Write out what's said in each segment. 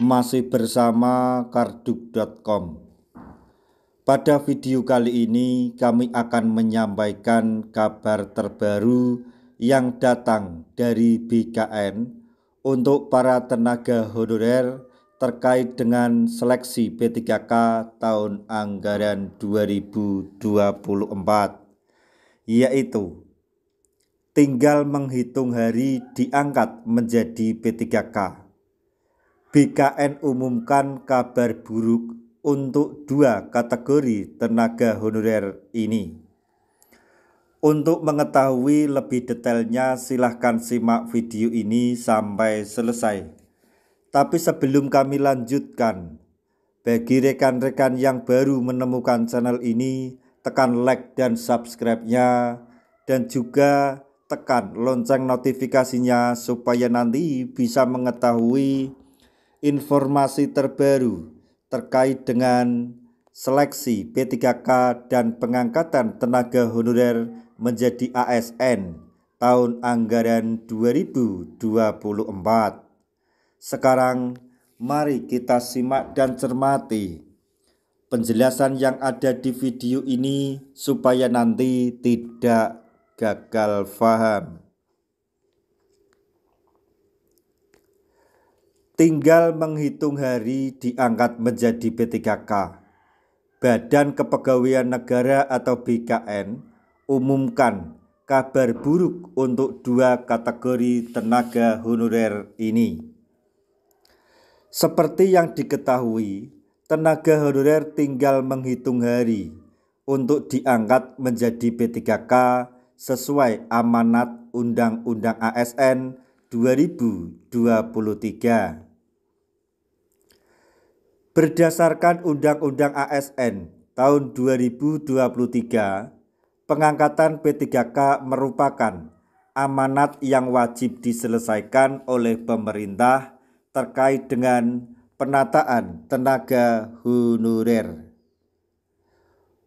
Masih bersama karduk.com. Pada video kali ini kami akan menyampaikan kabar terbaru yang datang dari BKN untuk para tenaga honorer terkait dengan seleksi P3K tahun anggaran 2024, yaitu tinggal menghitung hari diangkat menjadi P3K. BKN umumkan kabar buruk untuk dua kategori tenaga honorer ini. Untuk mengetahui lebih detailnya silahkan simak video ini sampai selesai. Tapi sebelum kami lanjutkan, bagi rekan-rekan yang baru menemukan channel ini, tekan like dan subscribe-nya, dan juga tekan lonceng notifikasinya supaya nanti bisa mengetahui informasi terbaru terkait dengan seleksi P3K dan pengangkatan tenaga honorer menjadi ASN tahun anggaran 2024. Sekarang mari kita simak dan cermati penjelasan yang ada di video ini supaya nanti tidak gagal paham. Tinggal menghitung hari diangkat menjadi P3K. Badan Kepegawaian Negara atau BKN umumkan kabar buruk untuk dua kategori tenaga honorer ini. Seperti yang diketahui, tenaga honorer tinggal menghitung hari untuk diangkat menjadi P3K sesuai amanat Undang-Undang ASN 2023. Berdasarkan Undang-Undang ASN tahun 2023, pengangkatan P3K merupakan amanat yang wajib diselesaikan oleh pemerintah terkait dengan penataan tenaga honorer.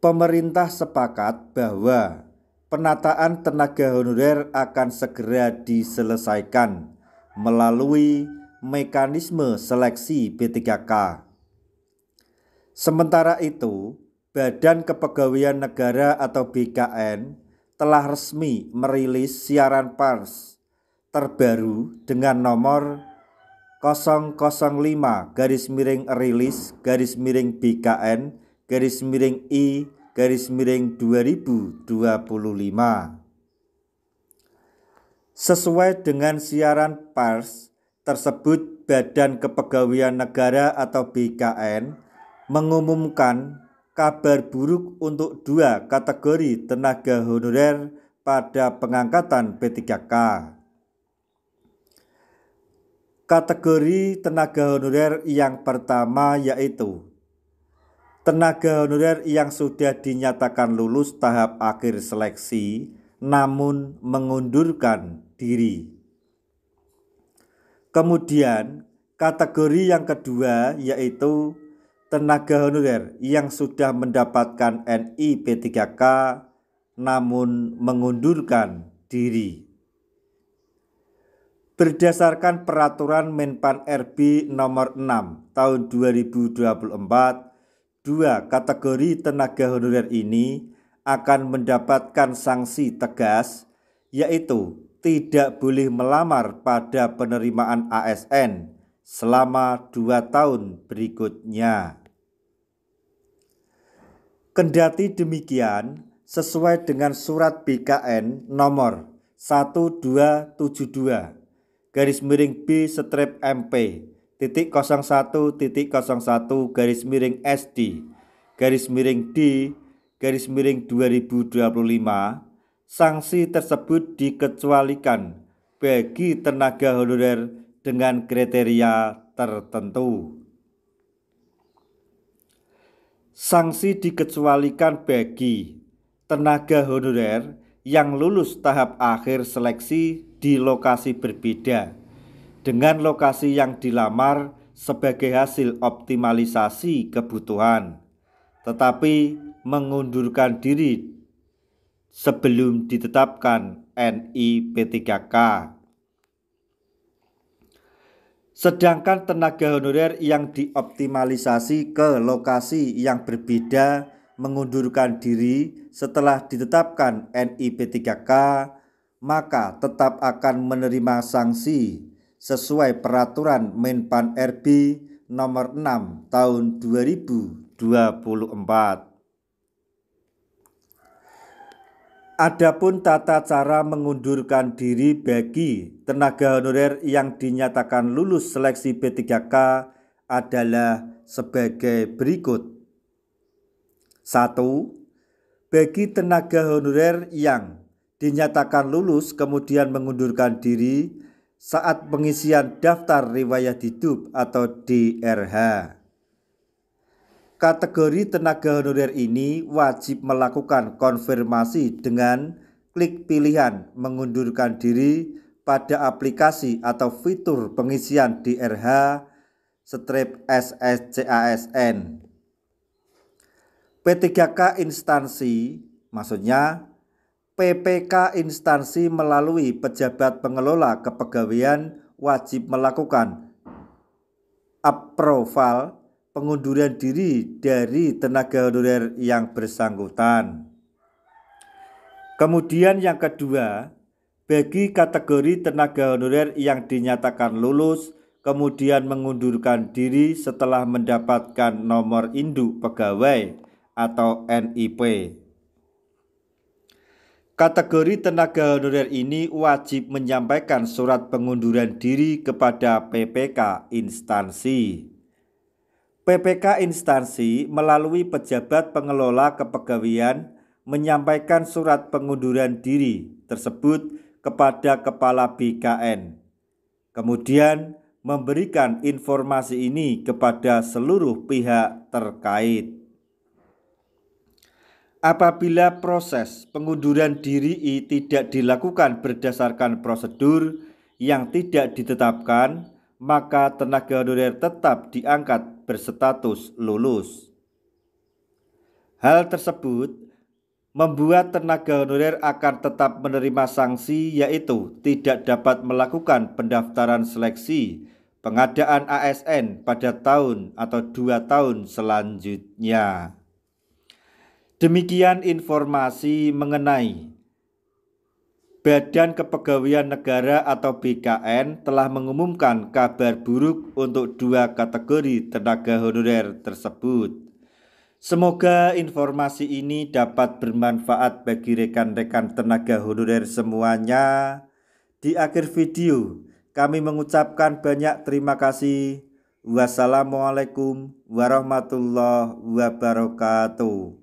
Pemerintah sepakat bahwa penataan tenaga honorer akan segera diselesaikan melalui mekanisme seleksi P3K. Sementara itu, Badan Kepegawaian Negara atau BKN telah resmi merilis siaran pers terbaru dengan nomor 005-rilis-I-2025. Sesuai dengan siaran pers tersebut, Badan Kepegawaian Negara atau BKN mengumumkan kabar buruk untuk dua kategori tenaga honorer pada pengangkatan P3K. Kategori tenaga honorer yang pertama yaitu tenaga honorer yang sudah dinyatakan lulus tahap akhir seleksi namun mengundurkan diri. Kemudian kategori yang kedua yaitu tenaga honorer yang sudah mendapatkan NI P3K namun mengundurkan diri. Berdasarkan peraturan Menpan RB nomor 6 tahun 2024, dua kategori tenaga honorer ini akan mendapatkan sanksi tegas, yaitu tidak boleh melamar pada penerimaan ASN selama 2 tahun berikutnya. Kendati demikian, sesuai dengan surat BKN nomor 1272-B/MP/SD/D/2025, sanksi tersebut dikecualikan bagi tenaga honorer dengan kriteria tertentu. Sanksi dikecualikan bagi tenaga honorer yang lulus tahap akhir seleksi di lokasi berbeda dengan lokasi yang dilamar sebagai hasil optimalisasi kebutuhan, tetapi mengundurkan diri sebelum ditetapkan NI P3K. Sedangkan tenaga honorer yang dioptimalisasi ke lokasi yang berbeda mengundurkan diri setelah ditetapkan NIP3K, maka tetap akan menerima sanksi sesuai peraturan Menpan RB nomor 6 tahun 2024. Adapun tata cara mengundurkan diri bagi tenaga honorer yang dinyatakan lulus seleksi P3K adalah sebagai berikut. 1. Bagi tenaga honorer yang dinyatakan lulus kemudian mengundurkan diri saat pengisian daftar riwayat hidup atau DRH. Kategori tenaga honorer ini wajib melakukan konfirmasi dengan klik pilihan mengundurkan diri pada aplikasi atau fitur pengisian DRH/SSCASN. P3K instansi, maksudnya PPK instansi melalui pejabat pengelola kepegawaian wajib melakukan approval pengunduran diri dari tenaga honorer yang bersangkutan. Kemudian yang kedua, bagi kategori tenaga honorer yang dinyatakan lulus kemudian mengundurkan diri setelah mendapatkan nomor induk pegawai atau NIP. Kategori tenaga honorer ini wajib menyampaikan surat pengunduran diri kepada PPK instansi. PPK instansi melalui pejabat pengelola kepegawaian menyampaikan surat pengunduran diri tersebut kepada Kepala BKN. Kemudian memberikan informasi ini kepada seluruh pihak terkait. Apabila proses pengunduran diri tidak dilakukan berdasarkan prosedur yang tidak ditetapkan, maka tenaga honorer tetap diangkat berstatus lulus. Hal tersebut membuat tenaga honorer akan tetap menerima sanksi, yaitu tidak dapat melakukan pendaftaran seleksi pengadaan ASN pada tahun atau 2 tahun selanjutnya. Demikian informasi mengenai Badan Kepegawaian Negara atau BKN telah mengumumkan kabar buruk untuk 2 kategori tenaga honorer tersebut. Semoga informasi ini dapat bermanfaat bagi rekan-rekan tenaga honorer semuanya. Di akhir video, kami mengucapkan banyak terima kasih. Wassalamualaikum warahmatullahi wabarakatuh.